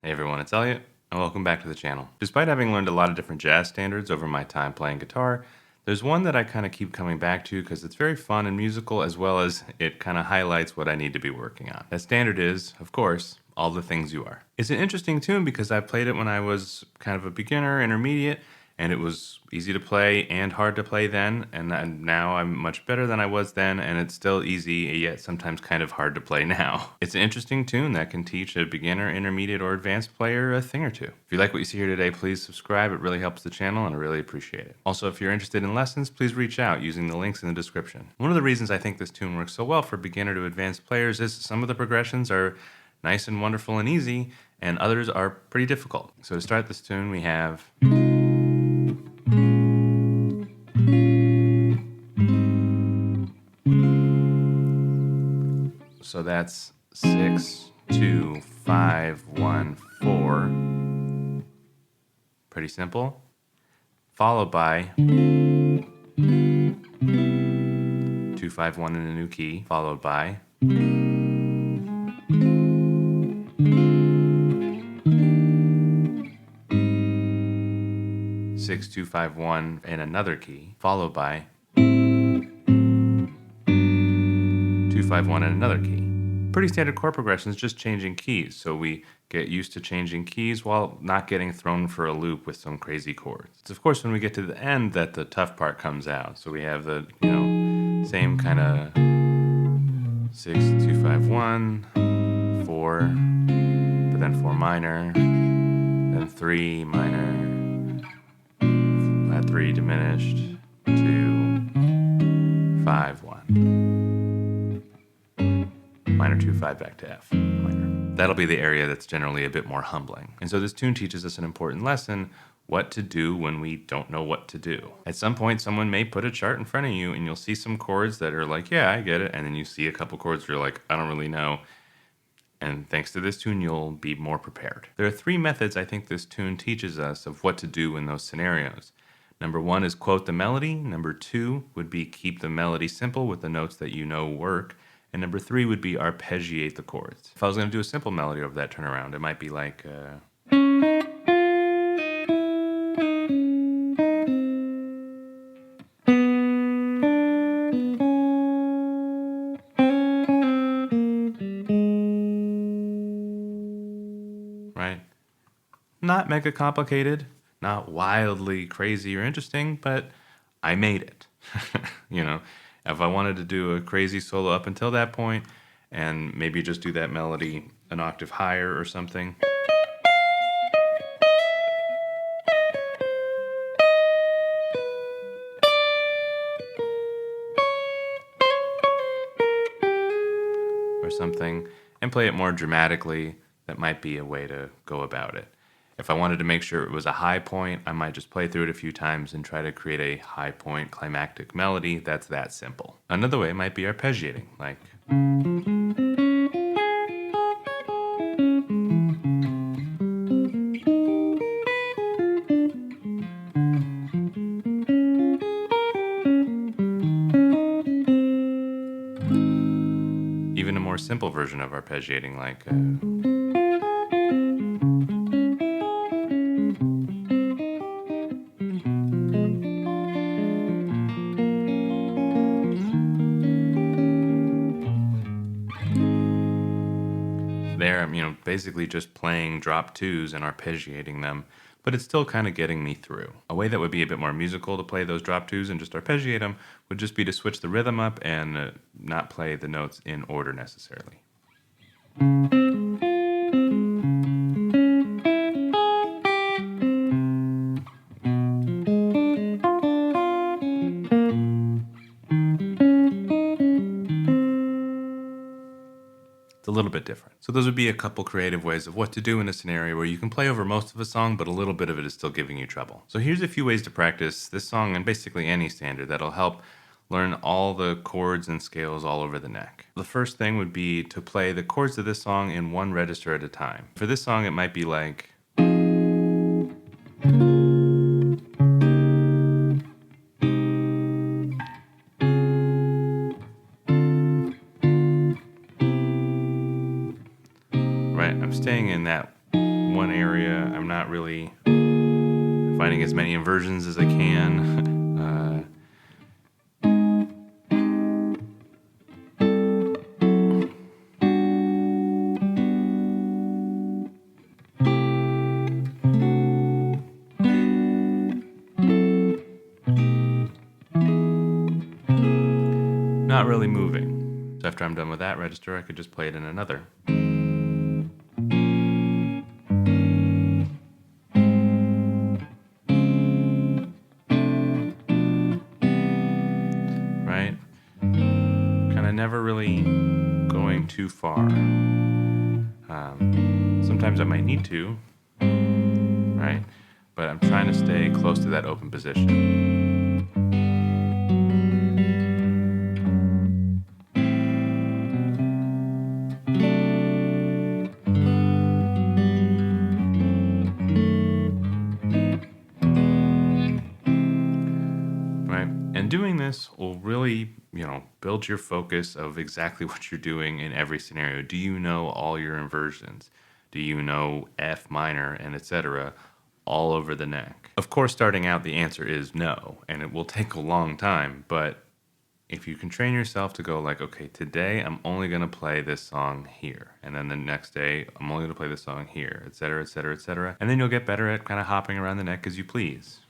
Hey everyone, it's Elliott, and welcome back to the channel. Despite having learned a lot of different jazz standards over my time playing guitar, there's one that I kind of keep coming back to because it's very fun and musical, as well as it kind of highlights what I need to be working on. That standard is, of course, All the Things You Are. It's an interesting tune because I played it when I was kind of a beginner, intermediate, and it was easy to play and hard to play then, and now I'm much better than I was then, and it's still easy, yet sometimes kind of hard to play now. It's an interesting tune that can teach a beginner, intermediate, or advanced player a thing or two. If you like what you see here today, please subscribe. It really helps the channel, and I really appreciate it. Also, if you're interested in lessons, please reach out using the links in the description. One of the reasons I think this tune works so well for beginner to advanced players is some of the progressions are nice and wonderful and easy, and others are pretty difficult. So to start this tune, we have... So that's 6, 2, 5, 1, 4. Pretty simple. Followed by 2, 5, 1 in a new key. Followed by 6, 2, 5, 1 in another key. Followed by 2, 5, 1 in another key. Pretty standard chord progressions, just changing keys. So we get used to changing keys while not getting thrown for a loop with some crazy chords. It's of course when we get to the end that the tough part comes out. So we have the, same kind of 6, 2, 5, 1, 4, but then 4 minor, then 3 minor, flat 3 diminished, 2, 5, 1. Minor 2, 5 back to F minor. That'll be the area that's generally a bit more humbling. And so this tune teaches us an important lesson, what to do when we don't know what to do. At some point, someone may put a chart in front of you and you'll see some chords that are like, yeah, I get it. And then you see a couple chords where you're like, I don't really know. And thanks to this tune, you'll be more prepared. There are 3 methods I think this tune teaches us of what to do in those scenarios. Number 1 is quote the melody. Number 2 would be keep the melody simple with the notes that you know work. And number 3 would be arpeggiate the chords. If I was going to do a simple melody over that turnaround, it might be like... right? Not mega complicated, not wildly crazy or interesting, but I made it. If I wanted to do a crazy solo up until that point and maybe just do that melody an octave higher or something. Or something, and play it more dramatically, that might be a way to go about it. If I wanted to make sure it was a high point, I might just play through it a few times and try to create a high point climactic melody that's that simple. Another way might be arpeggiating, like... Even a more simple version of arpeggiating, like... There, I'm, basically just playing drop 2s and arpeggiating them, but it's still kind of getting me through. A way that would be a bit more musical to play those drop 2s and just arpeggiate them would just be to switch the rhythm up and not play the notes in order necessarily. A little bit different. So those would be a couple creative ways of what to do in a scenario where you can play over most of a song, but a little bit of it is still giving you trouble. So here's a few ways to practice this song and basically any standard that'll help learn all the chords and scales all over the neck. The first thing would be to play the chords of this song in one register at a time. For this song, it might be like... Right, I'm staying in that one area. I'm not really finding as many inversions as I can. Not really moving. So after I'm done with that register, I could just play it in another. Right? Kind of never really going too far. Sometimes I might need to, right? But I'm trying to stay close to that open position. Right? And doing this will really, build your focus of exactly what you're doing in every scenario. Do you know all your inversions? Do you know F minor and etc. all over the neck? Of course, starting out, the answer is no, and it will take a long time, but if you can train yourself to go like, okay, today I'm only going to play this song here, and then the next day I'm only going to play this song here, etc., etc., etc., and then you'll get better at kind of hopping around the neck as you please.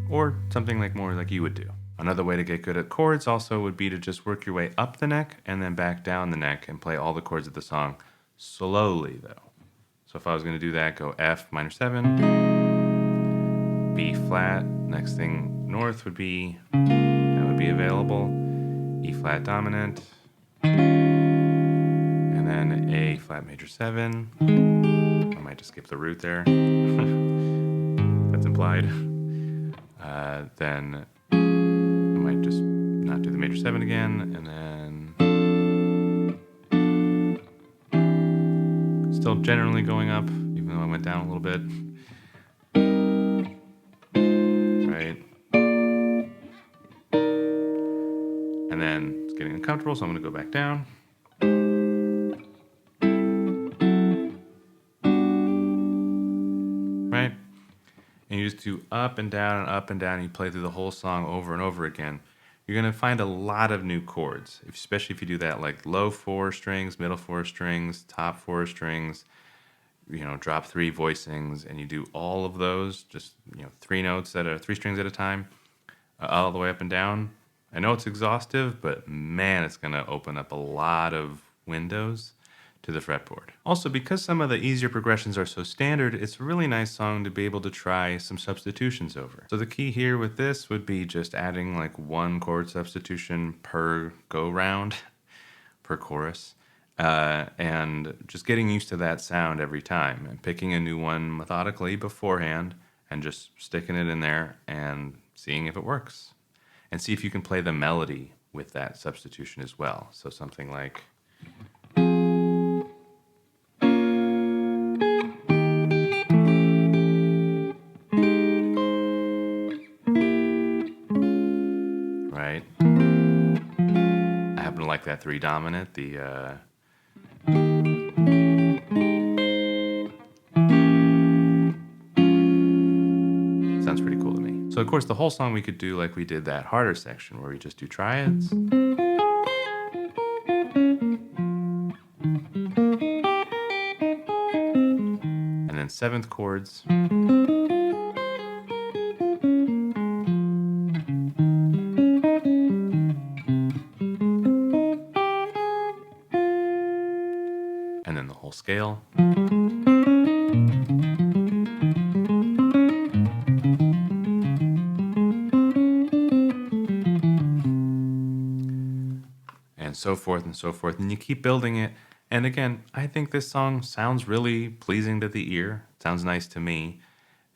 Or something like more like you would do. Another way to get good at chords also would be to just work your way up the neck and then back down the neck and play all the chords of the song slowly though. So if I was going to do that, go F minor 7, B flat, next thing north would be, that would be available, E flat dominant, and then A flat major 7. I might just skip the root there. That's implied. Then I might just not do the major 7 again, and then still generally going up, even though I went down a little bit. Right? And then it's getting uncomfortable, so I'm going to go back down. Right? And you just do up and down and up and down, and you play through the whole song over and over again. You're going to find a lot of new chords, especially if you do that like low 4 strings, middle 4 strings, top 4 strings, drop 3 voicings, and you do all of those, just 3 notes at 3 strings at a time, all the way up and down. I know it's exhaustive, but man, it's going to open up a lot of windows to the fretboard. Also, because some of the easier progressions are so standard, it's a really nice song to be able to try some substitutions over. So the key here with this would be just adding like 1 chord substitution per go round, per chorus, and just getting used to that sound every time and picking a new one methodically beforehand and just sticking it in there and seeing if it works. And see if you can play the melody with that substitution as well. So something like... Right? I happen to like that 3 dominant, sounds pretty cool to me. So of course the whole song we could do like we did that harder section where we just do triads. And then 7th chords. And then the whole scale. And so forth and so forth. And you keep building it. And again, I think this song sounds really pleasing to the ear. It sounds nice to me.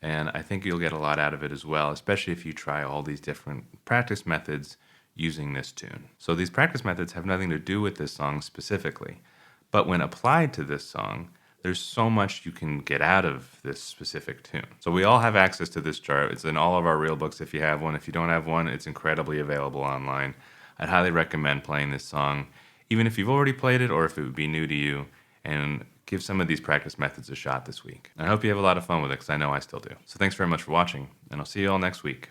And I think you'll get a lot out of it as well, especially if you try all these different practice methods using this tune. So these practice methods have nothing to do with this song specifically, but when applied to this song, there's so much you can get out of this specific tune. So we all have access to this chart. It's in all of our real books if you have one. If you don't have one, it's incredibly available online. I'd highly recommend playing this song, even if you've already played it or if it would be new to you, and give some of these practice methods a shot this week. And I hope you have a lot of fun with it, because I know I still do. So thanks very much for watching, and I'll see you all next week.